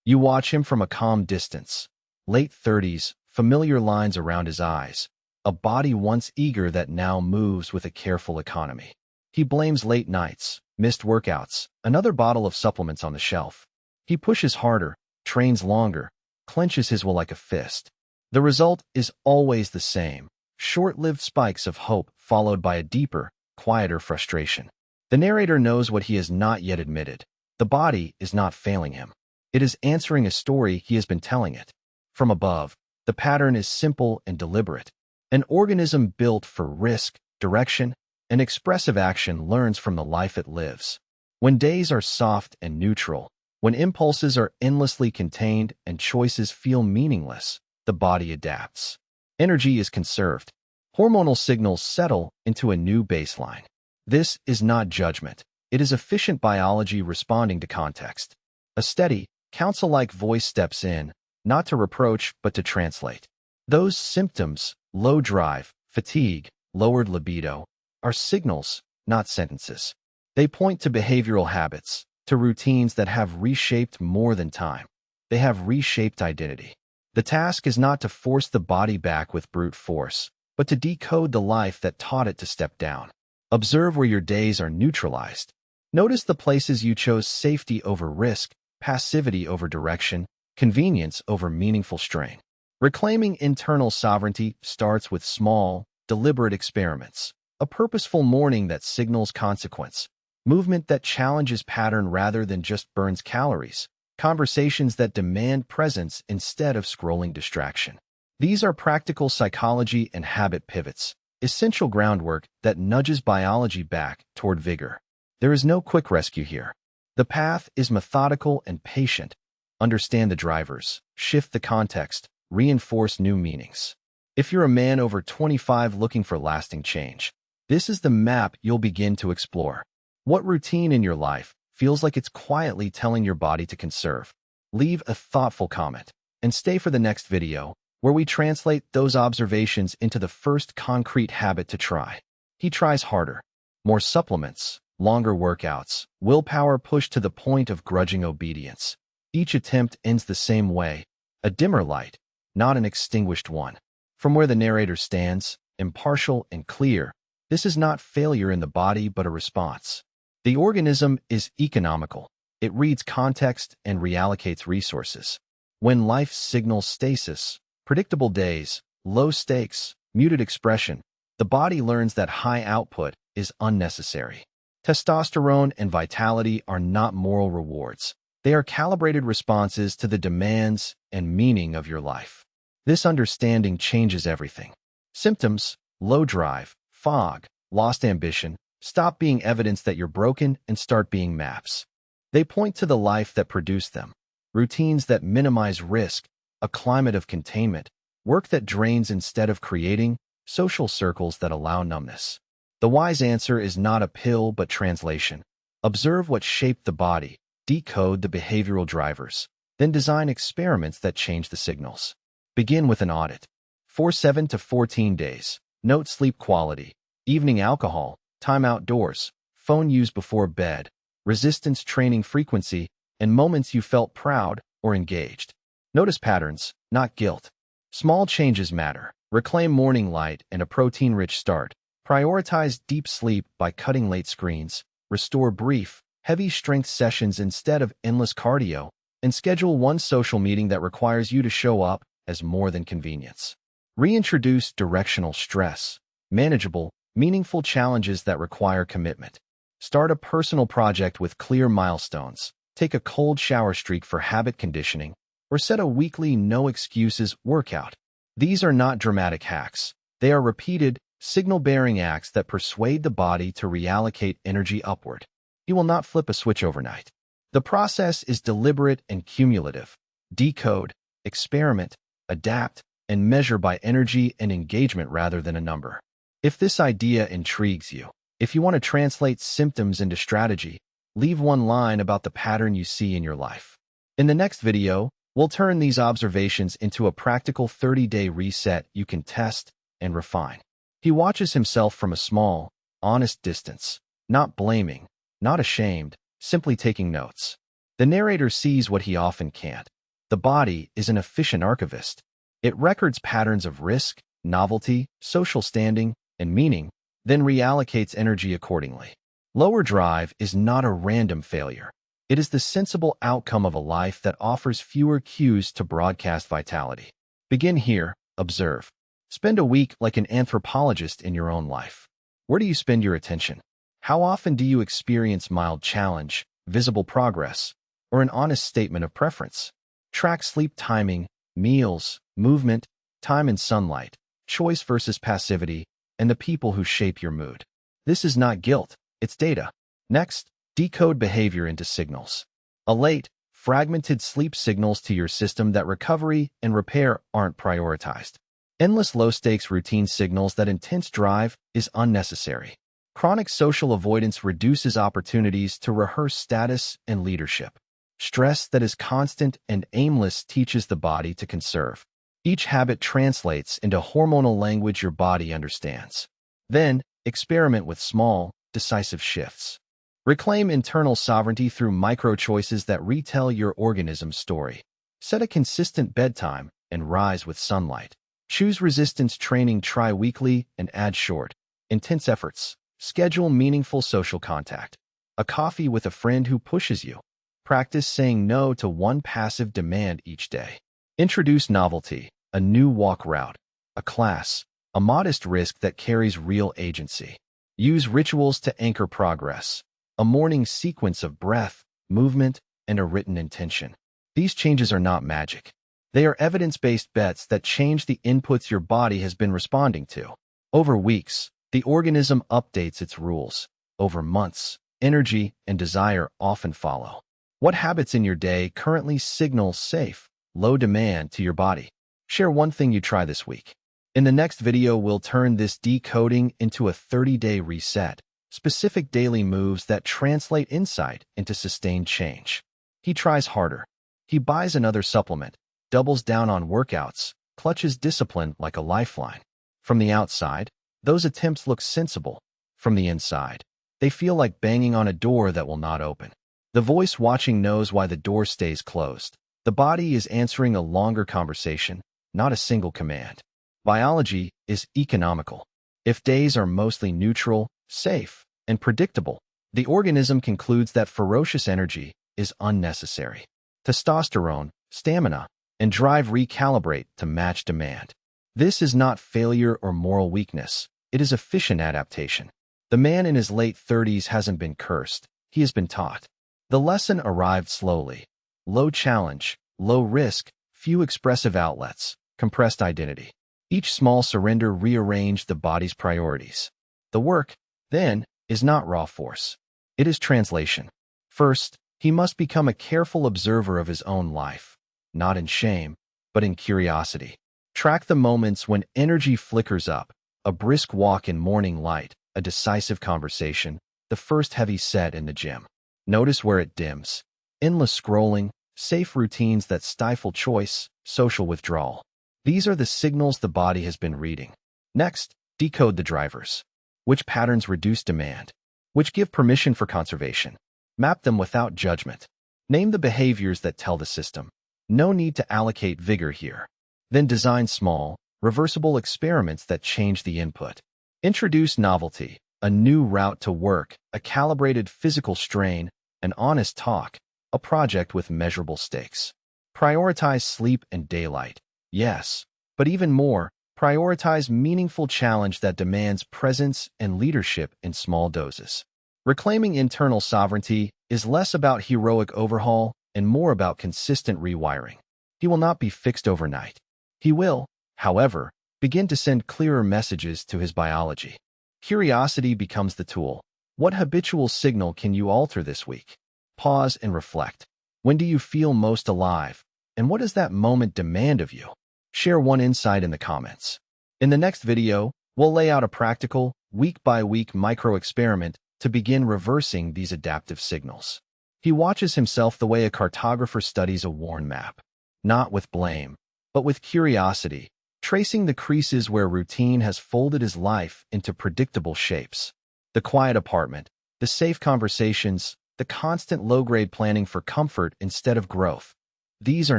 You watch him from a calm distance. Late 30s, familiar lines around his eyes. A body once eager that now moves with a careful economy. He blames late nights, missed workouts, another bottle of supplements on the shelf. He pushes harder, trains longer, clenches his will like a fist. The result is always the same: short-lived spikes of hope followed by a deeper, quieter frustration. The narrator knows what he has not yet admitted. The body is not failing him. It is answering a story he has been telling it. From above, the pattern is simple and deliberate. An organism built for risk, direction, and expressive action learns from the life it lives. When days are soft and neutral, when impulses are endlessly contained and choices feel meaningless, the body adapts. Energy is conserved. Hormonal signals settle into a new baseline. This is not judgment. It is efficient biology responding to context. A steady, counsel-like voice steps in, not to reproach but to translate. Those symptoms, low drive, fatigue, lowered libido, are signals, not sentences. They point to behavioral habits, to routines that have reshaped more than time. They have reshaped identity. The task is not to force the body back with brute force, but to decode the life that taught it to step down. Observe where your days are neutralized. Notice the places you chose safety over risk, passivity over direction, convenience over meaningful strain. Reclaiming internal sovereignty starts with small, deliberate experiments. A purposeful morning that signals consequence. Movement that challenges pattern rather than just burns calories. Conversations that demand presence instead of scrolling distraction. These are practical psychology and habit pivots, essential groundwork that nudges biology back toward vigor. There is no quick rescue here. The path is methodical and patient. Understand the drivers, shift the context, reinforce new meanings. If you're a man over 25 looking for lasting change, this is the map you'll begin to explore. What routine in your life feels like it's quietly telling your body to conserve? Leave a thoughtful comment and stay for the next video, where we translate those observations into the first concrete habit to try. He tries harder. More supplements, longer workouts, willpower pushed to the point of grudging obedience. Each attempt ends the same way: a dimmer light, not an extinguished one. From where the narrator stands, impartial and clear, this is not failure in the body but a response. The organism is economical. It reads context and reallocates resources. When life signals stasis, predictable days, low stakes, muted expression, the body learns that high output is unnecessary. Testosterone and vitality are not moral rewards. They are calibrated responses to the demands and meaning of your life. This understanding changes everything. Symptoms: low drive, fog, lost ambition, stop being evidence that you're broken and start being maps. They point to the life that produced them. Routines that minimize risk, a climate of containment, work that drains instead of creating, social circles that allow numbness. The wise answer is not a pill but translation. Observe what shaped the body, decode the behavioral drivers, then design experiments that change the signals. Begin with an audit. For 7 to 14 days. Note sleep quality, evening alcohol, time outdoors, phone use before bed, resistance training frequency, and moments you felt proud or engaged. Notice patterns, not guilt. Small changes matter. Reclaim morning light and a protein-rich start. Prioritize deep sleep by cutting late screens. Restore brief, heavy strength sessions instead of endless cardio. And schedule one social meeting that requires you to show up as more than convenience. Reintroduce directional stress. Manageable, meaningful challenges that require commitment. Start a personal project with clear milestones. Take a cold shower streak for habit conditioning, or set a weekly no excuses workout. These are not dramatic hacks. They are repeated, signal-bearing acts that persuade the body to reallocate energy upward. You will not flip a switch overnight. The process is deliberate and cumulative. Decode, experiment, adapt, and measure by energy and engagement rather than a number. If this idea intrigues you, if you want to translate symptoms into strategy, leave one line about the pattern you see in your life. In the next video, we'll turn these observations into a practical 30-day reset you can test and refine. He watches himself from a small, honest distance, not blaming, not ashamed, simply taking notes. The narrator sees what he often can't. The body is an efficient archivist. It records patterns of risk, novelty, social standing, and meaning, then reallocates energy accordingly. Lower drive is not a random failure. It is the sensible outcome of a life that offers fewer cues to broadcast vitality. Begin here, observe. Spend a week like an anthropologist in your own life. Where do you spend your attention? How often do you experience mild challenge, visible progress, or an honest statement of preference? Track sleep timing, meals, movement, time in sunlight, choice versus passivity, and the people who shape your mood. This is not guilt, it's data. Next, decode behavior into signals. A late, fragmented sleep signals to your system that recovery and repair aren't prioritized. Endless low-stakes routine signals that intense drive is unnecessary. Chronic social avoidance reduces opportunities to rehearse status and leadership. Stress that is constant and aimless teaches the body to conserve. Each habit translates into hormonal language your body understands. Then, experiment with small, decisive shifts. Reclaim internal sovereignty through micro-choices that retell your organism's story. Set a consistent bedtime and rise with sunlight. Choose resistance training tri-weekly and add short, intense efforts. Schedule meaningful social contact. A coffee with a friend who pushes you. Practice saying no to one passive demand each day. Introduce novelty, a new walk route, a class, a modest risk that carries real agency. Use rituals to anchor progress, a morning sequence of breath, movement, and a written intention. These changes are not magic. They are evidence-based bets that change the inputs your body has been responding to. Over weeks, the organism updates its rules. Over months, energy and desire often follow. What habits in your day currently signal safe, low demand to your body? Share one thing you try this week. In the next video, we'll turn this decoding into a 30-day reset, specific daily moves that translate insight into sustained change. He tries harder. He buys another supplement, doubles down on workouts, clutches discipline like a lifeline. From the outside, those attempts look sensible. From the inside, they feel like banging on a door that will not open. The voice watching knows why the door stays closed. The body is answering a longer conversation, not a single command. Biology is economical. If days are mostly neutral, safe, and predictable, the organism concludes that ferocious energy is unnecessary. Testosterone, stamina, and drive recalibrate to match demand. This is not failure or moral weakness. It is efficient adaptation. The man in his late 30s hasn't been cursed. He has been taught. The lesson arrived slowly. Low challenge, low risk, few expressive outlets, compressed identity. Each small surrender rearranged the body's priorities. The work, then, is not raw force. It is translation. First, he must become a careful observer of his own life, not in shame, but in curiosity. Track the moments when energy flickers up, a brisk walk in morning light, a decisive conversation, the first heavy set in the gym. Notice where it dims. Endless scrolling, safe routines that stifle choice, social withdrawal. These are the signals the body has been reading. Next, decode the drivers. Which patterns reduce demand? Which give permission for conservation? Map them without judgment. Name the behaviors that tell the system. No need to allocate vigor here. Then design small, reversible experiments that change the input. Introduce novelty, a new route to work, a calibrated physical strain, an honest talk, a project with measurable stakes. Prioritize sleep and daylight. Yes, but even more, prioritize meaningful challenge that demands presence and leadership in small doses. Reclaiming internal sovereignty is less about heroic overhaul and more about consistent rewiring. He will not be fixed overnight. He will, however, begin to send clearer messages to his biology. Curiosity becomes the tool. What habitual signal can you alter this week? Pause and reflect. When do you feel most alive? And what does that moment demand of you? Share one insight in the comments. In the next video, we'll lay out a practical, week-by-week micro-experiment to begin reversing these adaptive signals. He watches himself the way a cartographer studies a worn map. Not with blame, but with curiosity, tracing the creases where routine has folded his life into predictable shapes. The quiet apartment, the safe conversations, the constant low-grade planning for comfort instead of growth. These are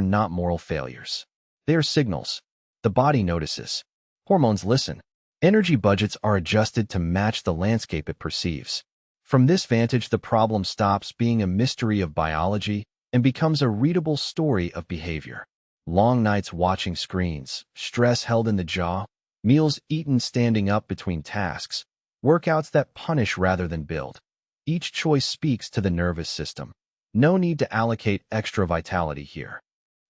not moral failures. They are signals. The body notices. Hormones listen. Energy budgets are adjusted to match the landscape it perceives. From this vantage, the problem stops being a mystery of biology and becomes a readable story of behavior. Long nights watching screens, stress held in the jaw, meals eaten standing up between tasks, workouts that punish rather than build. Each choice speaks to the nervous system. No need to allocate extra vitality here.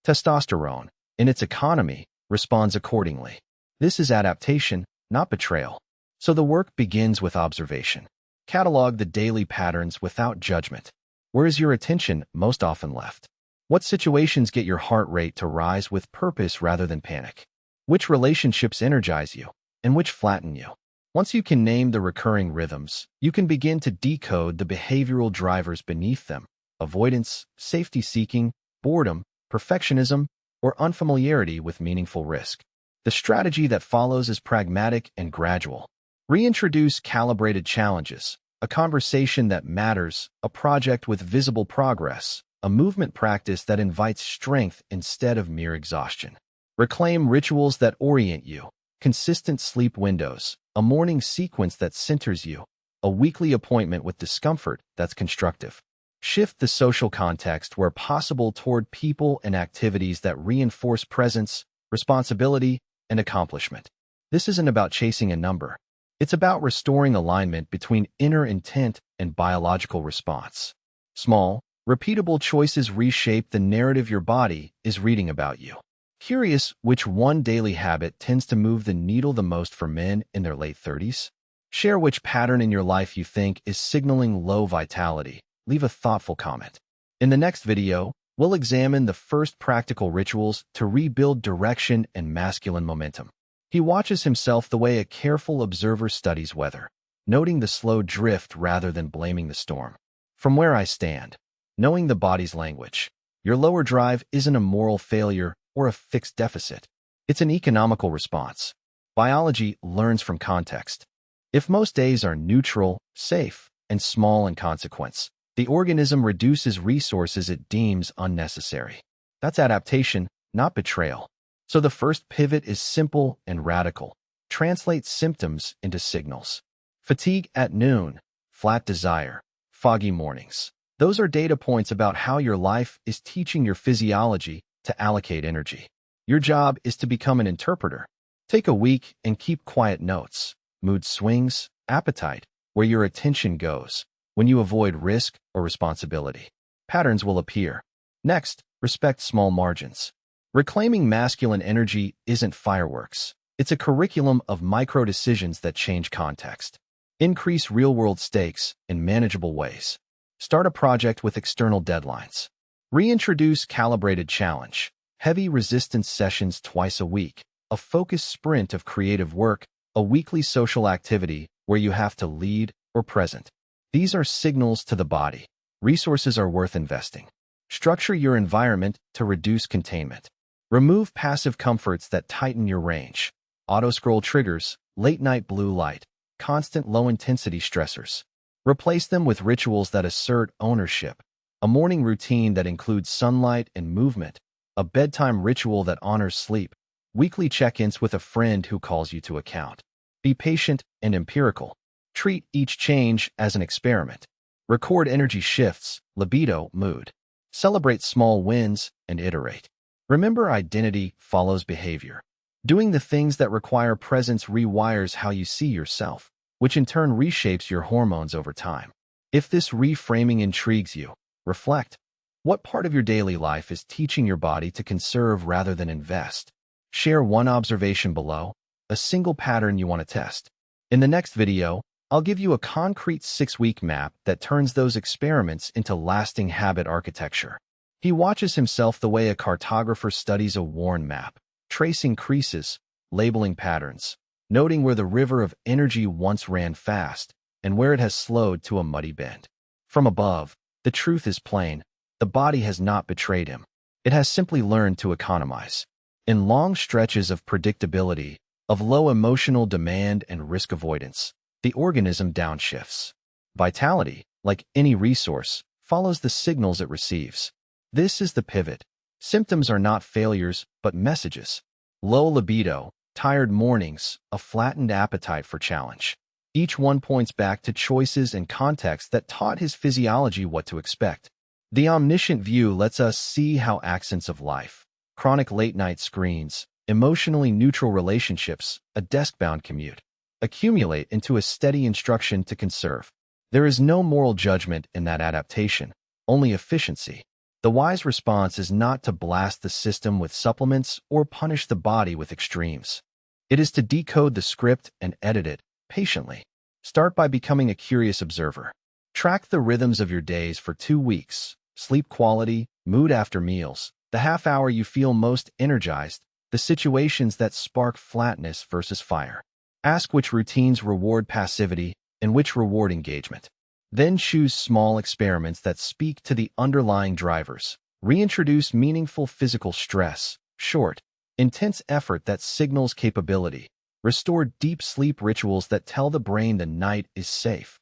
Testosterone, in its economy, responds accordingly. This is adaptation, not betrayal. So the work begins with observation. Catalog the daily patterns without judgment. Where is your attention most often left? What situations get your heart rate to rise with purpose rather than panic? Which relationships energize you, and which flatten you? Once you can name the recurring rhythms, you can begin to decode the behavioral drivers beneath them: avoidance, safety-seeking, boredom, perfectionism, or unfamiliarity with meaningful risk. The strategy that follows is pragmatic and gradual. Reintroduce calibrated challenges, a conversation that matters, a project with visible progress, a movement practice that invites strength instead of mere exhaustion. Reclaim rituals that orient you, consistent sleep windows, a morning sequence that centers you, a weekly appointment with discomfort that's constructive. Shift the social context where possible toward people and activities that reinforce presence, responsibility, and accomplishment. This isn't about chasing a number. It's about restoring alignment between inner intent and biological response. Small, repeatable choices reshape the narrative your body is reading about you. Curious which one daily habit tends to move the needle the most for men in their late 30s? Share which pattern in your life you think is signaling low vitality. Leave a thoughtful comment. In the next video, we'll examine the first practical rituals to rebuild direction and masculine momentum. He watches himself the way a careful observer studies weather, noting the slow drift rather than blaming the storm. From where I stand, knowing the body's language, your lower drive isn't a moral failure or a fixed deficit. It's an economical response. Biology learns from context. If most days are neutral, safe, and small in consequence, the organism reduces resources it deems unnecessary. That's adaptation, not betrayal. So the first pivot is simple and radical. Translate symptoms into signals. Fatigue at noon, flat desire, foggy mornings. Those are data points about how your life is teaching your physiology to allocate energy. Your job is to become an interpreter. Take a week and keep quiet notes. Mood swings, appetite, where your attention goes. When you avoid risk or responsibility, patterns will appear. Next, respect small margins. Reclaiming masculine energy isn't fireworks. It's a curriculum of micro-decisions that change context. Increase real-world stakes in manageable ways. Start a project with external deadlines. Reintroduce calibrated challenge. Heavy resistance sessions twice a week. A focused sprint of creative work. A weekly social activity where you have to lead or present. These are signals to the body. Resources are worth investing. Structure your environment to reduce containment. Remove passive comforts that tighten your range. Auto-scroll triggers, late-night blue light, constant low-intensity stressors. Replace them with rituals that assert ownership. A morning routine that includes sunlight and movement. A bedtime ritual that honors sleep. Weekly check-ins with a friend who calls you to account. Be patient and empirical. Treat each change as an experiment. Record energy shifts, libido, mood. Celebrate small wins and iterate. Remember, identity follows behavior. Doing the things that require presence rewires how you see yourself, which in turn reshapes your hormones over time. If this reframing intrigues you, reflect. What part of your daily life is teaching your body to conserve rather than invest? Share one observation below, a single pattern you want to test. In the next video, I'll give you a concrete 6-week map that turns those experiments into lasting habit architecture. He watches himself the way a cartographer studies a worn map, tracing creases, labeling patterns, noting where the river of energy once ran fast and where it has slowed to a muddy bend. From above, the truth is plain. The body has not betrayed him. It has simply learned to economize. In long stretches of predictability, of low emotional demand and risk avoidance, the organism downshifts. Vitality, like any resource, follows the signals it receives. This is the pivot. Symptoms are not failures, but messages. Low libido, tired mornings, a flattened appetite for challenge. Each one points back to choices and context that taught his physiology what to expect. The omniscient view lets us see how accents of life, chronic late-night screens, emotionally neutral relationships, a desk-bound commute, accumulate into a steady instruction to conserve. There is no moral judgment in that adaptation, only efficiency. The wise response is not to blast the system with supplements or punish the body with extremes. It is to decode the script and edit it patiently. Start by becoming a curious observer. Track the rhythms of your days for 2 weeks. Sleep quality, mood after meals, the half hour you feel most energized, the situations that spark flatness versus fire. Ask which routines reward passivity and which reward engagement. Then choose small experiments that speak to the underlying drivers. Reintroduce meaningful physical stress, short, intense effort that signals capability. Restore deep sleep rituals that tell the brain the night is safe.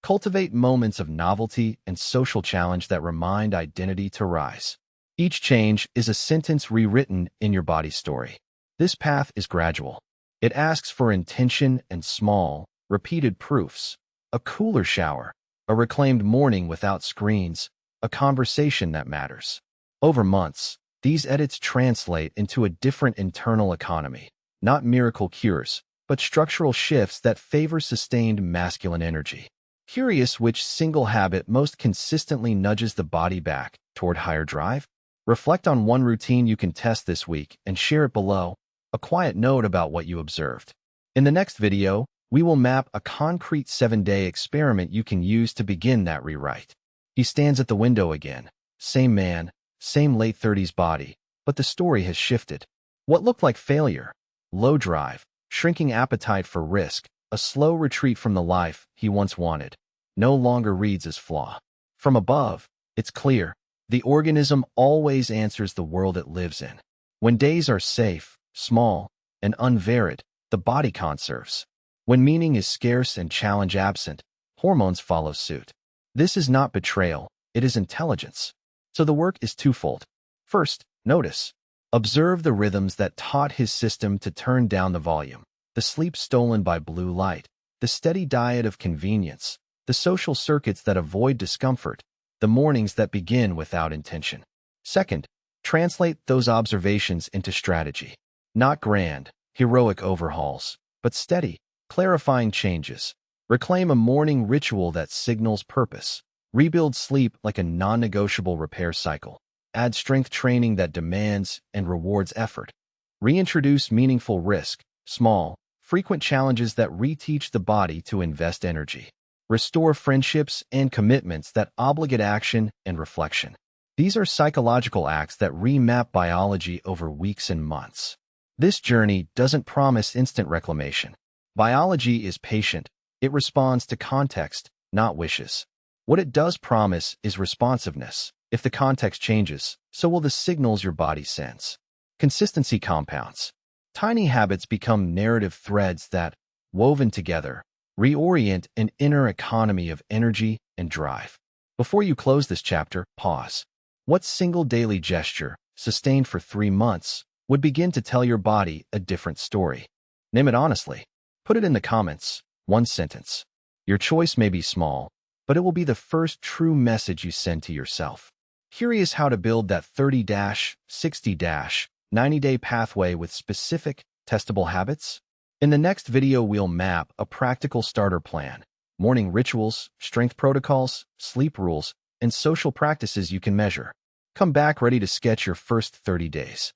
Cultivate moments of novelty and social challenge that remind identity to rise. Each change is a sentence rewritten in your body's story. This path is gradual. It asks for intention and small, repeated proofs. A cooler shower, a reclaimed morning without screens, a conversation that matters. Over months, these edits translate into a different internal economy. Not miracle cures, but structural shifts that favor sustained masculine energy. Curious which single habit most consistently nudges the body back toward higher drive? Reflect on one routine you can test this week and share it below, a quiet note about what you observed. In the next video, we will map a concrete 7-day experiment you can use to begin that rewrite. He stands at the window again. Same man, same late 30s body, but the story has shifted. What looked like failure, low drive, shrinking appetite for risk, a slow retreat from the life he once wanted, no longer reads as flaw. From above, it's clear. The organism always answers the world it lives in. When days are safe, small, and unvaried, the body conserves. When meaning is scarce and challenge absent, hormones follow suit. This is not betrayal, it is intelligence. So the work is twofold. First, notice. Observe the rhythms that taught his system to turn down the volume. The sleep stolen by blue light, the steady diet of convenience, the social circuits that avoid discomfort, the mornings that begin without intention. Second, translate those observations into strategy. Not grand, heroic overhauls, but steady, clarifying changes. Reclaim a morning ritual that signals purpose. Rebuild sleep like a non-negotiable repair cycle. Add strength training that demands and rewards effort. Reintroduce meaningful risk, small, frequent challenges that reteach the body to invest energy. Restore friendships and commitments that obligate action and reflection. These are psychological acts that remap biology over weeks and months. This journey doesn't promise instant reclamation. Biology is patient. It responds to context, not wishes. What it does promise is responsiveness. If the context changes, so will the signals your body sends. Consistency compounds. Tiny habits become narrative threads that, woven together, reorient an inner economy of energy and drive. Before you close this chapter, pause. What single daily gesture, sustained for 3 months, would begin to tell your body a different story? Name it honestly. Put it in the comments, one sentence. Your choice may be small, but it will be the first true message you send to yourself. Curious how to build that 30-60-90-day pathway with specific, testable habits? In the next video, we'll map a practical starter plan, morning rituals, strength protocols, sleep rules, and social practices you can measure. Come back ready to sketch your first 30 days.